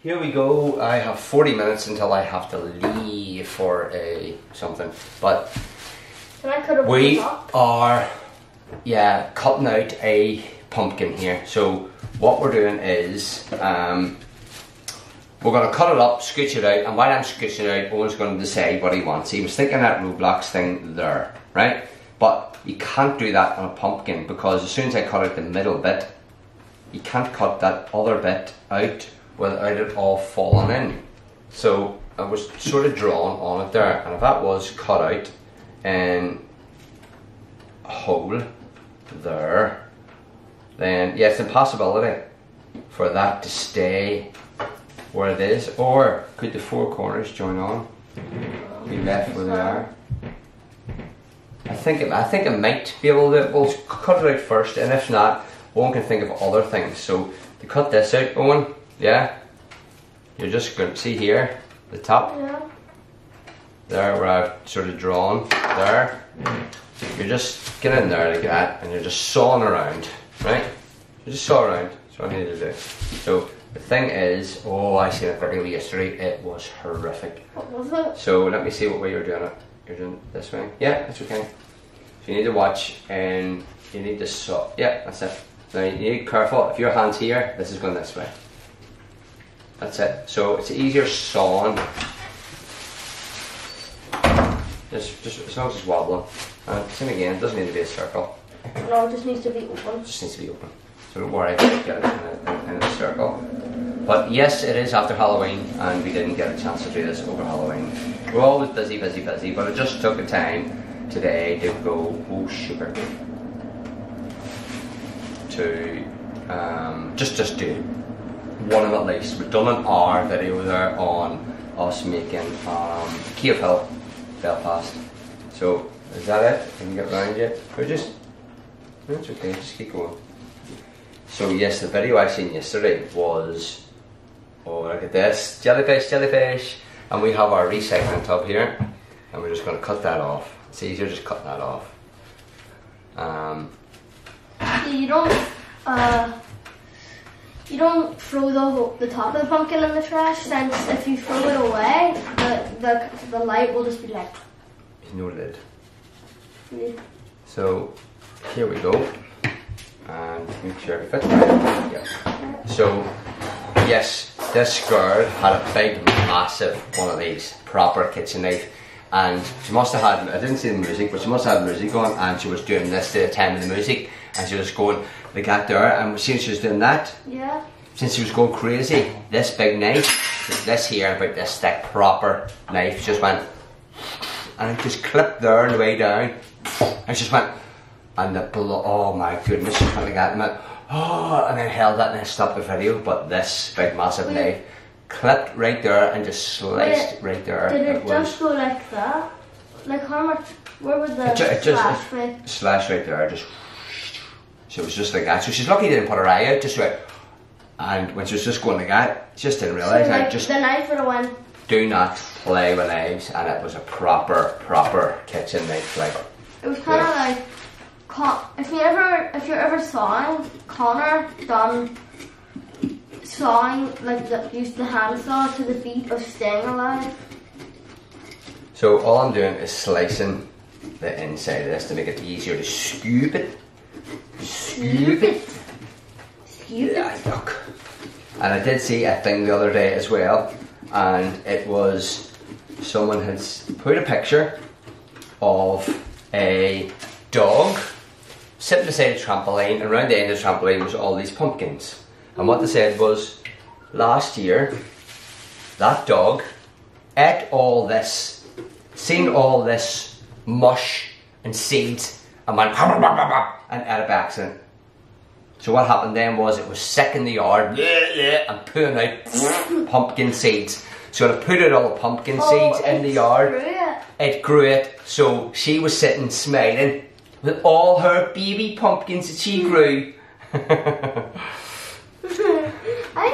Here we go. I have 40 minutes until I have to leave for something. But we are cutting out a pumpkin here. So what we're doing is we're going to cut it up, scooch it out, and while I'm scooching it out, Owen's going to decide what he wants. He was thinking that Roblox thing there, right? But you can't do that on a pumpkin because as soon as I cut out the middle bit, you can't cut that other bit out without it all falling in. So I was sort of drawn on it there, and if that was cut out in a hole there, then yeah, it's an impossibility for that to stay where it is. Or could the four corners join on, be left where they are? I think it might be able to. We'll cut it out first, and if not, Owen can think of other things. So to cut this out, Owen, yeah, you're just going to see here the top, there where I've sort of drawn there. You're just get in there like that, and you're just sawing around, right? You just saw around. That's what I need to do. So the thing is, oh, I seen a video yesterday. It was horrific. What was it? So let me see what way you're doing it. You're doing it this way. Yeah, that's okay. So you need to watch, and you need to saw. Yeah, that's it. Now you need to be careful. If your hand's here, this is going this way. That's it. So it's easier sawing. Just as long as it's wobbling. Same again. It doesn't need to be a circle. No, it just needs to be open. It just needs to be open. So don't worry about getting it in a circle. But yes, it is after Halloween, and we didn't get a chance to do this over Halloween. We're always busy, but it just took a time today to go, oh sugar, to just do one of them at least. We've done an hour video there on us making Cave Hill, Belfast. So is that it? Can you get round yet? Or just, no, it's okay, just keep going. So yes, the video I seen yesterday was, oh look at this, jellyfish, and we have our recycling tub here, and we're just going to cut that off. It's easier just cutting that off. You don't throw the top of the pumpkin in the trash, since if you throw it away, the light will just be like. There's no lid. Yeah. So here we go, and make sure it fits right. Yeah. So yes, this girl had a big, massive one of these proper kitchen knife, and she must have had, I didn't see the music, but she must have had music on, and she was doing this to the time of the music, and she was going like that there, and since she was doing that, since she was going crazy, this big knife, this here, about this thick proper knife, just went, and it just clipped there on the way down, and just went, and the blood, oh my goodness, she went like that, and went, oh, and then held that, and then stopped the video, but this big massive knife clipped right there and just sliced right there. Did it just go like that? Like how much, where would the slash be? Slash right there, just, so it was just like that. So she's lucky they didn't put her eye out, just right, and when she was just going like that, she just didn't realise. So like the knife would have went. Do not play with knives, and it was a proper kitchen knife, like. It was kind of like, if you're ever sawing, Connor done sawing, like used the handsaw to the beat of Staying Alive. So all I'm doing is slicing the inside of this to make it easier to scoop it. Scoop it. Yeah, yuck. And I did see a thing the other day as well, and it was someone had put a picture of a dog sitting beside a trampoline, and around the end of the trampoline was all these pumpkins. And what they said was, last year, that dog ate all this, seen all this mush and seeds, and went and ate it by accident. So what happened then was it was sick in the yard and putting out pumpkin seeds. So when it put out all the pumpkin seeds in the yard, it grew it. So she was sitting smiling with all her baby pumpkins that she grew. I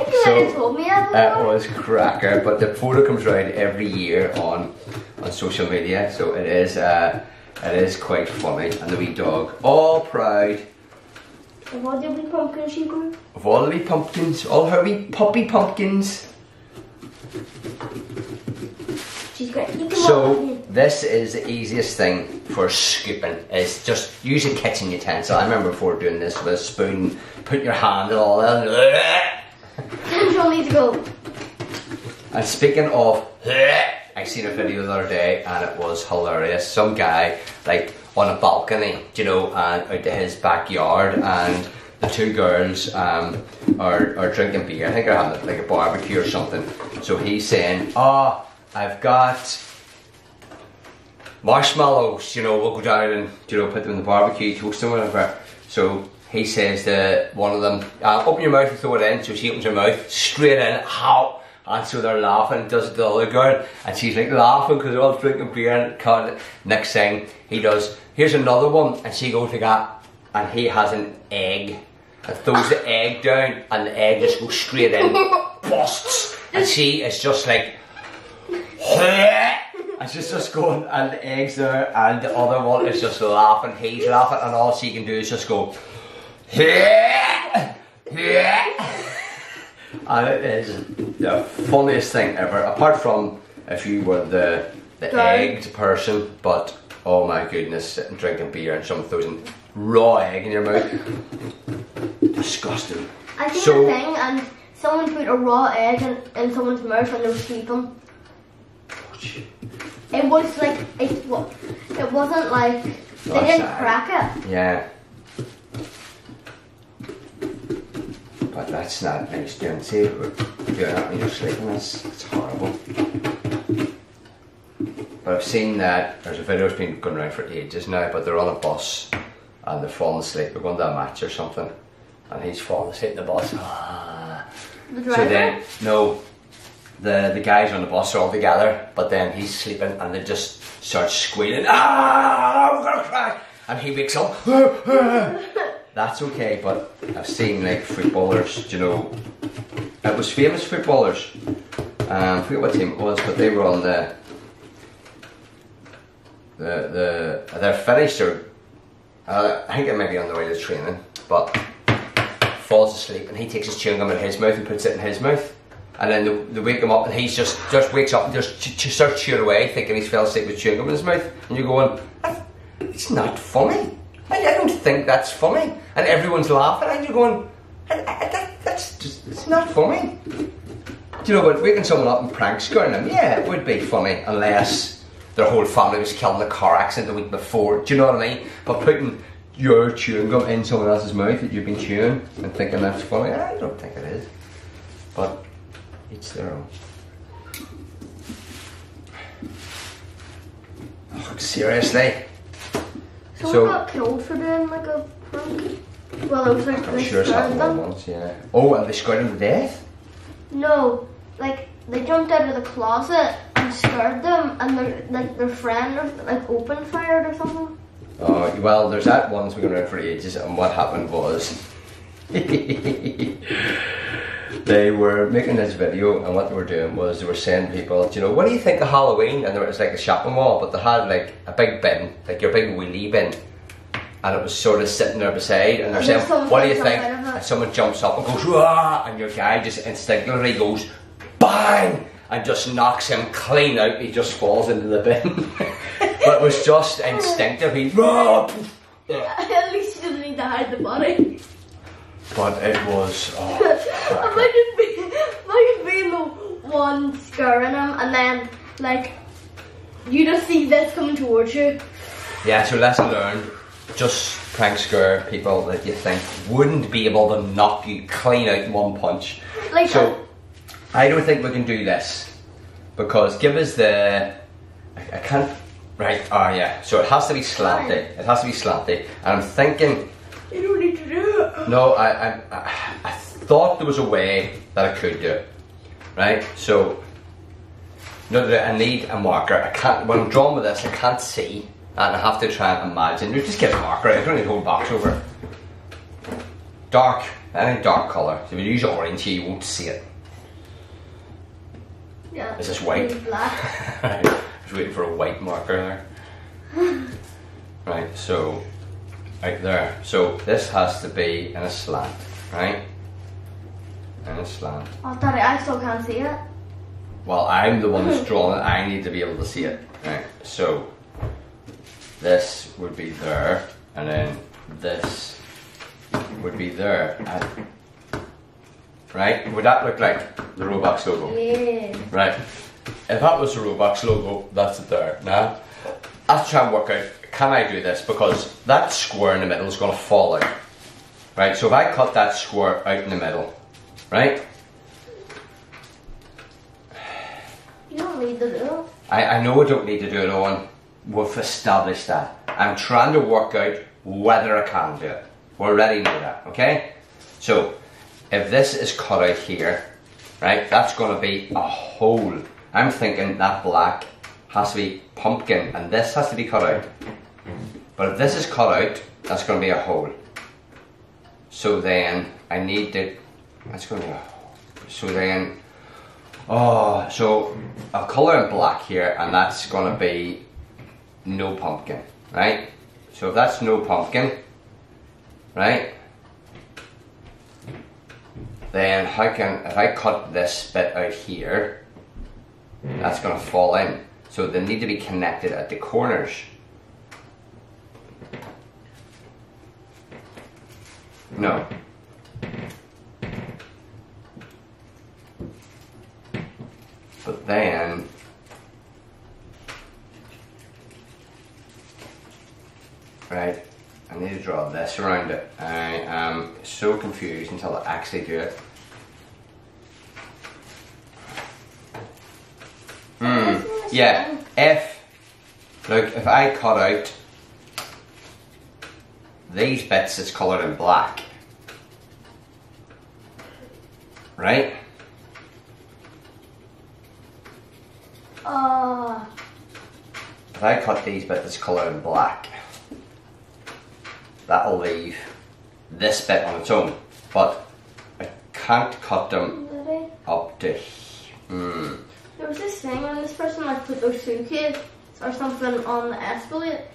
think you might have told me that. That was cracker, but the photo comes around every year on social media, so it is quite funny. And the wee dog, all proud. Of all the wee pumpkins she grew? Of all the wee pumpkins, all her wee puppy pumpkins. So this is the easiest thing for scooping. Is just use a kitchen utensil. I remember before doing this with a spoon, put your hand and all that. You'll need to go. And speaking of, I seen a video the other day and it was hilarious. Some guy like on a balcony, you know, and out to his backyard, and the two girls are drinking beer. I think they're having like a barbecue or something. So he's saying, "Oh, I've got marshmallows, you know, we'll go down and, you know, put them in the barbecue, toast them, whatever." So he says to one of them, "Open your mouth and throw it in." So she opens her mouth, straight in, how? And so they're laughing, does it to the other girl, and she's like laughing because they're all drinking beer. And next thing he does, "Here's another one," and she goes like that, and he has an egg, and throws the egg down, and the egg just goes straight in, busts, and she is just like, and she's just going, and the egg's there, and the other one is just laughing, he's laughing, and all she can do is just go, and it is the funniest thing ever, apart from if you were the egged person. But oh my goodness, sitting drinking beer and someone throws a raw egg in your mouth, disgusting. I think the thing, and someone put a raw egg in someone's mouth and they were sleeping. It was like, it wasn't like, they didn't crack it. Yeah. But that's not nice doing. See, doing that when you're sleeping, it's horrible. But I've seen that, there's a video that's been going around for ages now, but they're on a bus and they're falling asleep. They're going to a match or something, and he's falling asleep in the bus. The driver? So then, no, the guys on the bus are all together, but then he's sleeping and they just start squealing, I'm gonna cry! And he wakes up, That's okay, but I've seen like footballers, you know, it was famous footballers, I forget what team it was, but they were on they're finished, or I think they might be on the way to training, but falls asleep and he takes his chewing gum in his mouth and puts it in his mouth, and then they wake him up and he's just wakes up and just starts chewing away, thinking he's fell asleep with chewing gum in his mouth, and you're going, it's not funny. I don't think that's funny, and everyone's laughing, and you're going, that's just, it's not funny. Do you know, but waking someone up and prank scoring them, yeah, it would be funny, unless their whole family was killed in a car accident the week before, do you know what I mean? But putting your chewing gum in someone else's mouth that you've been chewing and thinking that's funny, I don't think it is. But each their own. Oh, seriously? Someone got killed for doing like a prank. Well, it was like I'm sure it's happened more once, yeah. Oh, and they scared them to death? No, like they jumped out of the closet and scared them, and their friend like opened fire or something. Oh, well, there's that one that's been going around for ages, and what happened was they were making this video, and what they were doing was they were saying to people, do you know, what do you think of Halloween? And there was like a shopping mall, but they had like a big bin, like your big wheelie bin, and it was sort of sitting there beside, and they're saying, what do you think? And someone jumps up and goes, "Wah!" And your guy just instinctively goes, bang! And just knocks him clean out. He just falls into the bin. But it was just instinctive. He, "Wah!" At least he doesn't need to hide the body. But it was, Imagine being the one scaring him, and then like you just see this coming towards you. Yeah, so lesson learned. Just prank scare people that you think wouldn't be able to knock you clean out in one punch. Like so, I don't think we can do this, because give us the, I can't, right, oh yeah, so it has to be slanty, it has to be slanty, and I'm thinking, you don't need to do it. no, I thought there was a way that I could do it, right, so, no, I need a marker, I can't, when I'm drawing with this, I can't see, and I have to try and imagine, you just get a marker, I don't need a whole box over. Dark, any dark colour, so if you use orange here, you won't see it. Yeah. Is this white? Black. Right. I was waiting for a white marker there. Right, so right there. So this has to be in a slant, right? In a slant. Oh, Daddy, I still can't see it. well, I'm the one that's drawn it, I need to be able to see it. Right, so this would be there, and then this would be there. Right? Would that look like the Roblox logo? Yeah. Right. If that was the Roblox logo, that's it there. Now, I have to try and work out, can I do this? Because that square in the middle is going to fall out. Right, so if I cut that square out in the middle, right? You don't need to do it. I know I don't need to do it, Owen. We've established that. I'm trying to work out whether I can do it. We already know that, okay? So, if this is cut out here, right, that's going to be a hole. I'm thinking that black has to be pumpkin and this has to be cut out. But if this is cut out, that's going to be a hole. So then I need to, that's going to be a hole. So then, oh, so I'll colour in black here and that's going to be no pumpkin, right? So if that's no pumpkin, right? Then how can, if I cut this bit out here, that's going to fall in. So they need to be connected at the corners. No. But then, right, I need to draw this around it. I am so confused until I actually do it. Yeah, if I cut out these bits, it's coloured in black. Right? If I cut these bits, it's coloured in black. That'll leave this bit on its own. But I can't cut them up to There was this thing when this person like put their suitcase or something on the escalator,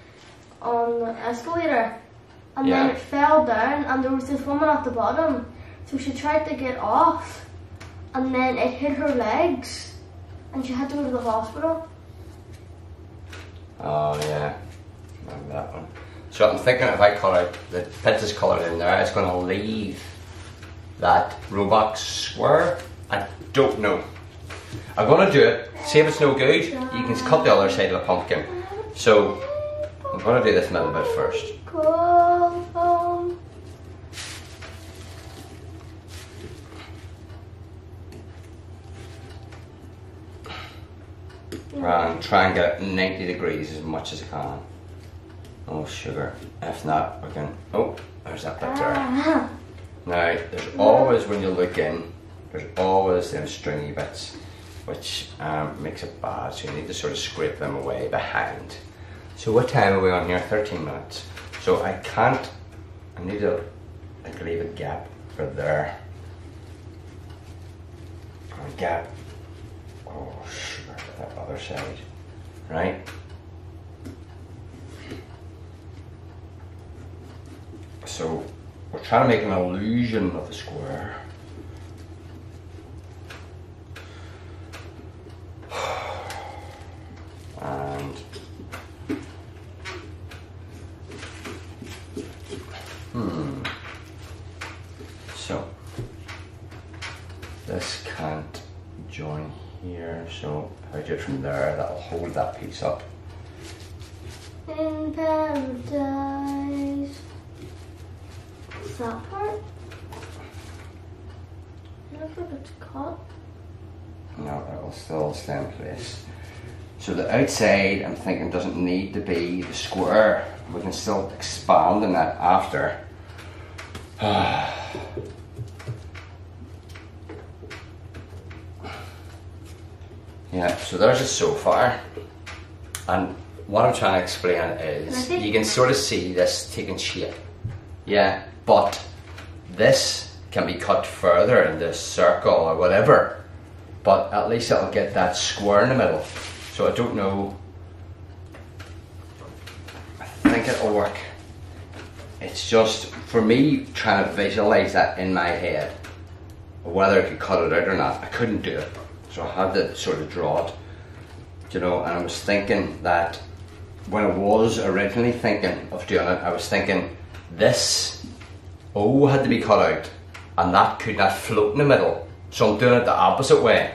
and then it fell down, and there was this woman at the bottom, so she tried to get off, and then it hit her legs, and she had to go to the hospital. Oh yeah, remember that one. So I'm thinking if I cut out the bit is coloured in there, it's going to leave that Roblox square. I don't know. I'm going to do it, see if it's no good, you can cut the other side of the pumpkin. So, I'm going to do this middle bit first. And try and get it 90 degrees as much as I can. Oh sugar, if not we can, oh, there's that bit there. Now, there's always, when you look in, there's always them stringy bits, which makes it bad, so you need to sort of scrape them away behind. So what time are we on here? 13 minutes. So I need to like leave a gap for there. A gap, oh sugar, that other side, right? So we're trying to make an illusion of the square. And so this can't join here, so if I do it from there, that'll hold that piece up. In paradise. What's that part? I don't think it's cut. No, it will still stay in place. So the outside, I'm thinking, doesn't need to be the square. We can still expand on that after. Yeah, so there's it so far. And what I'm trying to explain is, you can sort of see this taking shape. Yeah, but this can be cut further in this circle or whatever. But at least it'll get that square in the middle. So I don't know. I think it'll work. It's just, for me, trying to visualise that in my head. Whether I could cut it out or not. I couldn't do it. So I had to sort of draw it, you know, and I was thinking that when I was originally thinking of doing it, I was thinking this O had to be cut out and that could not float in the middle. So I'm doing it the opposite way.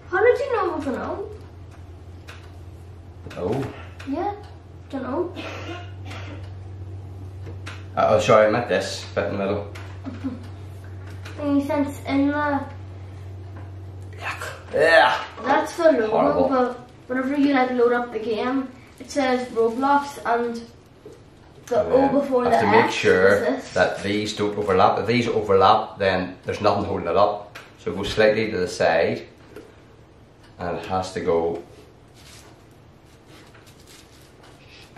How did you know it was an O? O? Yeah, it's an O. Oh, sorry, I meant this bit in the middle. And since in the... Yeah. That's the logo, Horrible. but whenever you like load up the game, it says Roblox and the O before the X. I have to make sure is this. that these don't overlap. If these overlap, then there's nothing holding it up. So go slightly to the side, and it has to go.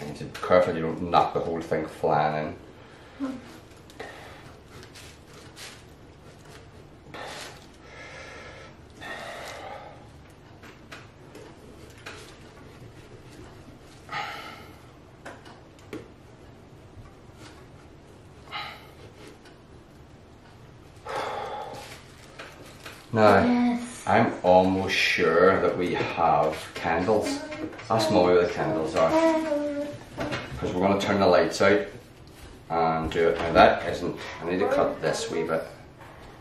I need to be careful you don't knock the whole thing flying in. Now, Yes. I'm almost sure that we have candles. Ask Molly where the candles are. Because we're going to turn the lights out and do it. Now that isn't, I need to cut this wee bit.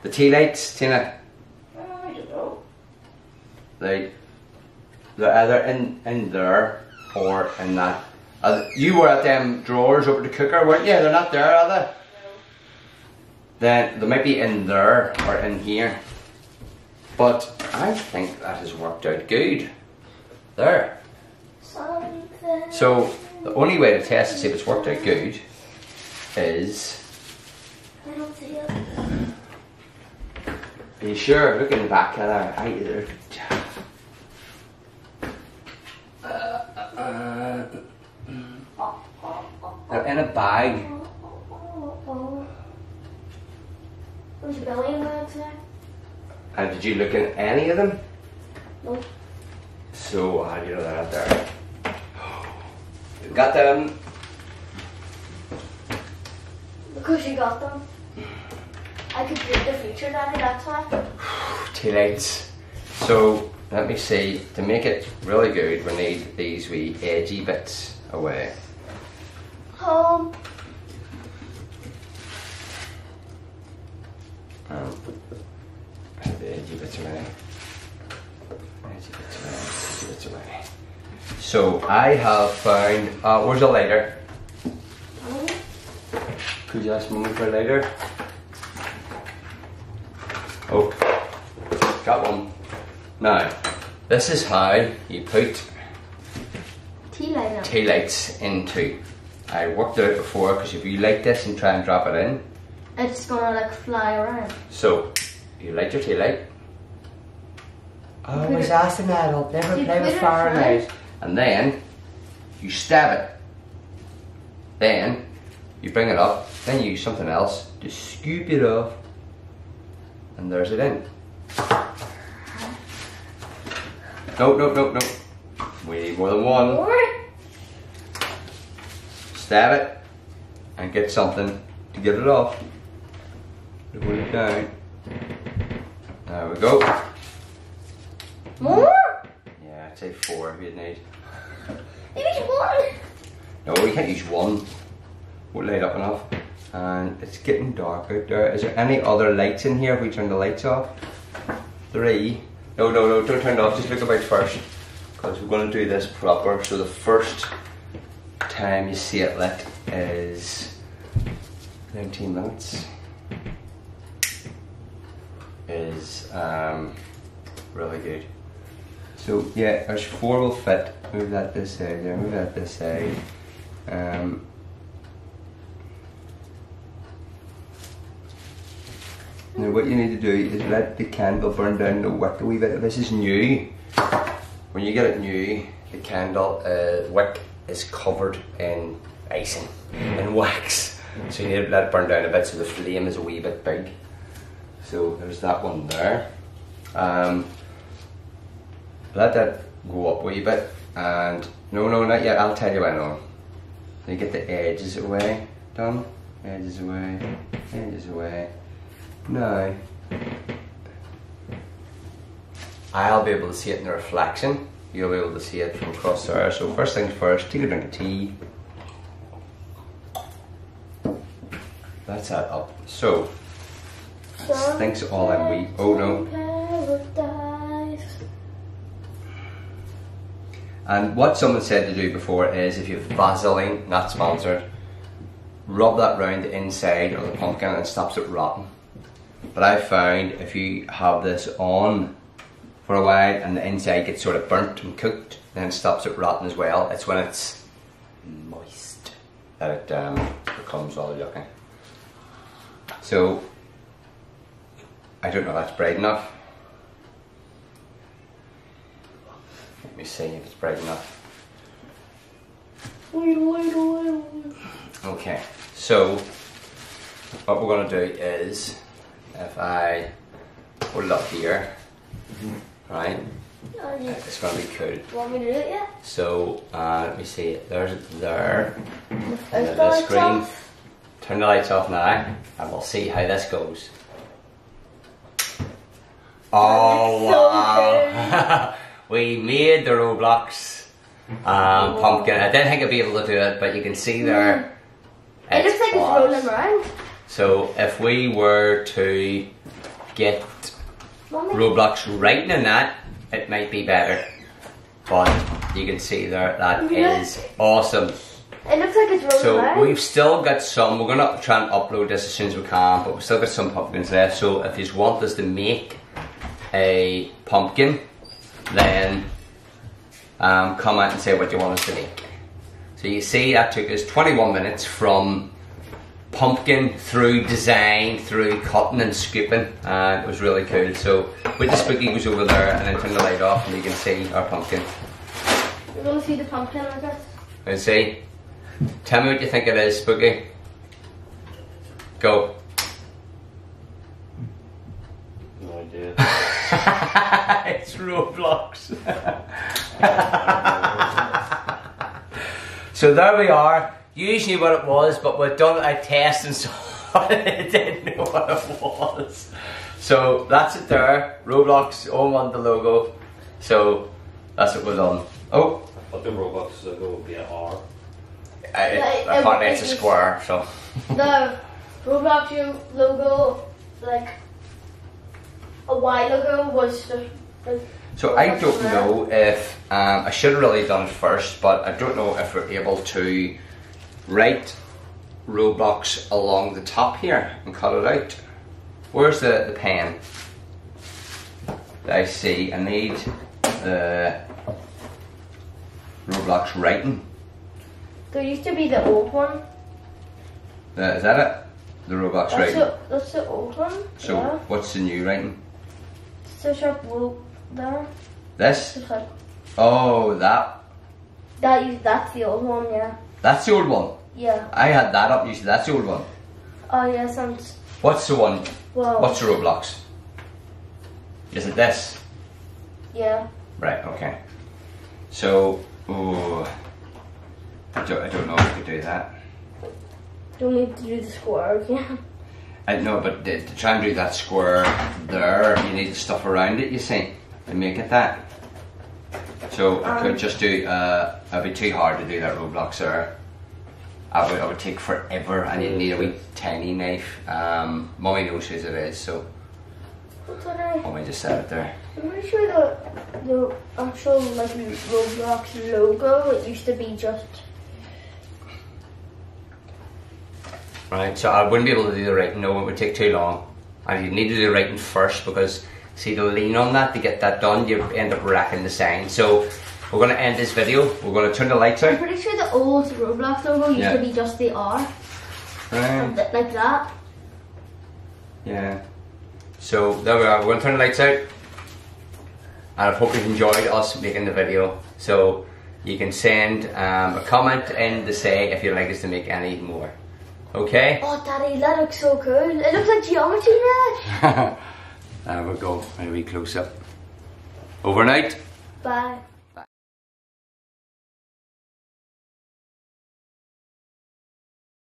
The tea lights, Tina, I don't know. they're either in there or in that. You were at them drawers over the cooker, weren't you? They're not there, are they? No. Then they might be in there or in here. But I think that has worked out good. There. Something. So the only way to test to see if it's worked out good is... I don't see it. Are you sure? Looking back at her, they're in a bag. There's a belly in bags there. And did you look at any of them? Nope. So how do you know they're out there? You got them. Because you got them. I could predict the future, Daddy, that's why. Tea lights. So let me see. To make it really good, we need these wee edgy bits away. Home. The edgy bits away. Edgy bits away. Edgy bits away. So I have found. Where's the lighter? Could you ask Mummy for a lighter? Oh, got one. Now, this is how you put tea lights into. I worked it out before because if you light this and try and drop it in, it's gonna like fly around. So, you light your tea light. Oh, I was asking that. I'll never play with fire out. And then you stab it. Then you bring it up. Then you use something else to scoop it off. And there's it in. No. We need more than one. More? Stab it and get something to get it off. Put it down. There we go. More? Yeah, I'd say 4 if you'd need. Maybe one. No, we can't use one. Won't light up enough. And it's getting dark out there. Is there any other lights in here if we turn the lights off? 3. No, don't turn it off. Just look about first. Because we're going to do this proper. So the first time you see it lit is 19 minutes. Is really good. So yeah, there's 4 will fit. Move that this side there, move that this side. Now what you need to do is let the candle burn down the wick a wee bit. This is new. When you get it new, the candle wick is covered in icing, in wax. So you need to let it burn down a bit so the flame is a wee bit big. So there's that one there. Let that go up a wee bit, and no, not yet. I'll tell you when on. You get the edges away, done. Edges away, edges away. Now, I'll be able to see it in the reflection. You'll be able to see it from across there. So first things first, take a drink of tea. That's that up. So, I think so all in wee. Oh no. And what someone said to do before is, if you have Vaseline, not sponsored, rub that round the inside of the pumpkin and it stops it rotting. But I found if you have this on for a while and the inside gets sort of burnt and cooked, then it stops it rotting as well. It's when it's moist that it becomes all yucky. So, I don't know if that's bright enough. Let me see if it's bright enough. Okay, so what we're going to do is, if I hold it up here, right, it's going to be cool. Want me to do it yet? So, let me see, there's it there. The screen. Turn the lights off now, and we'll see how this goes. Oh wow! We made the Roblox pumpkin. I didn't think I'd be able to do it, but you can see there. It looks like it's rolling around. So if we were to get Roblox writing in that, it might be better. But you can see there, that is awesome. It looks like it's rolling around. So we've still got some, we're going to try and upload this as soon as we can, but we've still got some pumpkins left. So if you want us to make a pumpkin, then comment and say what you want us to make. So you see that took us 21 minutes from pumpkin through design, through cutting and scooping, and it was really cool. So with the Spooky goes over there and then turn the light off and you can see our pumpkin. You're going to see the pumpkin like this? Let's see. Tell me what you think it is, Spooky. Go. No idea. It's Roblox. So there we are. You knew what it was, but we've done a test and saw it didn't know what it was. So that's it there. Roblox, on the logo. So that's what we've done. Oh. But the Roblox logo would be an R. Apparently it's a square, so. The Roblox logo, like a while ago, was so I don't know if I should have really done it first, but I don't know if we're able to write Roblox along the top here and cut it out. Where's the pen? I see. I need the Roblox writing. There used to be the old one. Is that it? The Roblox writing? That's the old one. So yeah. What's the new writing? It's a sharp rope there. This? Like, oh, that. That's the old one, yeah. That's the old one? Yeah. I had that up, you said that's the old one. Oh yeah, sounds. What's the one? Well, what's the Roblox? Is it this? Yeah. Right, okay. So, ooh, I don't know if I could do that. Don't need to do the square again. No, but to try and do that square there, you need stuff around it, you see, to make it that. So I could just do, it'd be too hard to do that Roblox there. I would take forever, and you'd need a wee tiny knife. Mummy knows whose it is, so Mummy just set it there. I'm pretty sure the actual like Roblox logo, it used to be just. Right, so I wouldn't be able to do the writing, no, it would take too long. And you'd need to do the writing first, because see, to lean on that, to get that done, you end up wrecking the sign. So we're going to end this video, we're going to turn the lights out. I'm pretty sure the old Roblox logo used to be just the R. Right. Like that. Yeah. So there we are, we're going to turn the lights out. And I hope you've enjoyed us making the video. So you can send a comment in to say if you'd like us to make any more. Okay? Oh Daddy, that looks so cool. It looks like geometry now. There we go, maybe close up. Overnight. Bye.